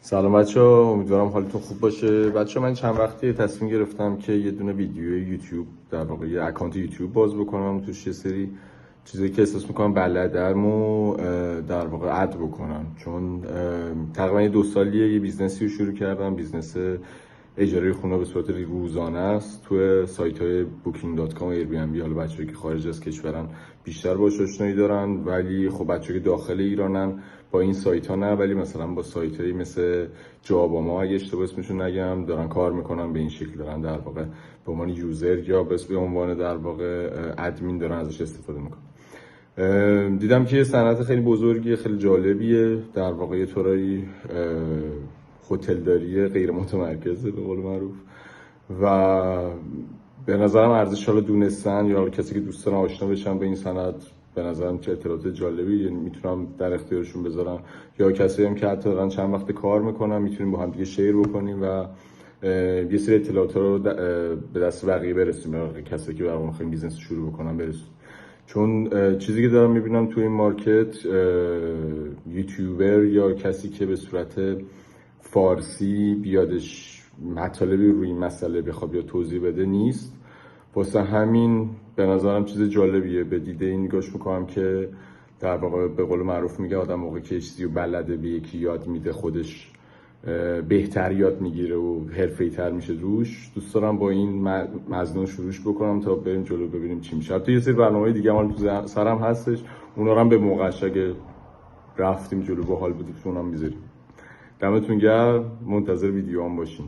سلام بچه‌ها، امیدوارم حالتون خوب باشه. بچه‌ها من چند وقتی تصمیم گرفتم که یه دونه ویدیو یوتیوب، در واقع یه اکانت یوتیوب باز بکنم، توش یه سری چیزایی که احساس میکنم بلدمو در واقع اد بکنم. چون تقریبا یه 2 سالیه یه بیزنسی رو شروع کردم، بیزنس اجاره خونه به صورت روزانه است تو سایت‌های booking.com و airbnb. حالا بچه‌ای که خارج از کشورن بیشتر باهاش آشنایی دارن، ولی خب بچه‌ای که داخل ایرانن با این سایت‌ها نه، ولی مثلا با سایت‌هایی مثل جاباما، اگه اشتباه اسمشون نگم، دارن کار میکنن. به این شکل دارن در واقع به عنوان یوزر یا به عنوان در واقع ادمین دارن ازش استفاده میکنن. دیدم که یه صنعت خیلی بزرگیه، خیلی جالبیه، در واقع یه طورایی هتلداری غیر متمرکزه به قول معروف و به نظرم ارزش حالا دونستن یا کسی که دوست دارن آشنا بشن به این صنعت، به نظرم چه اطلاعات جالبی یعنی میتونم در اختیارشون بذارم، یا کسی هم که حتی دارن چند وقت کار میکنن میتونیم با هم دیگه شیر بکنیم و یه سری اطلاعات رو به دست بقیه برسیم، کسی که برام خیلی بیزنس شروع بکنن برسیم. چون چیزی که دارم میبینم تو این مارکت، یوتیوبر یا کسی که به صورت فارسی بیادش مطالبی روی این مسئله بخواد یا توضیح بده نیست. واسه همین به نظرم چیز جالبیه. به دیده این نگاش میکنم که در واقع به قول معروف میگه آدم موقعی که چیزی رو بلده به یکی یاد میده خودش بهتر یاد میگیره و حرفه‌ای‌تر میشه روش. دوست دارم با این مضمون شروعش بکنم تا بریم جلو ببینیم چی میشه. حتی یه سری برنامه‌های دیگه هم تو سرم هستش، اونا رو هم به موقعش اگه رفتیم جلو با حال بودید اونم میذاریم. دمتون گرم، منتظر ویدیو هم باشین.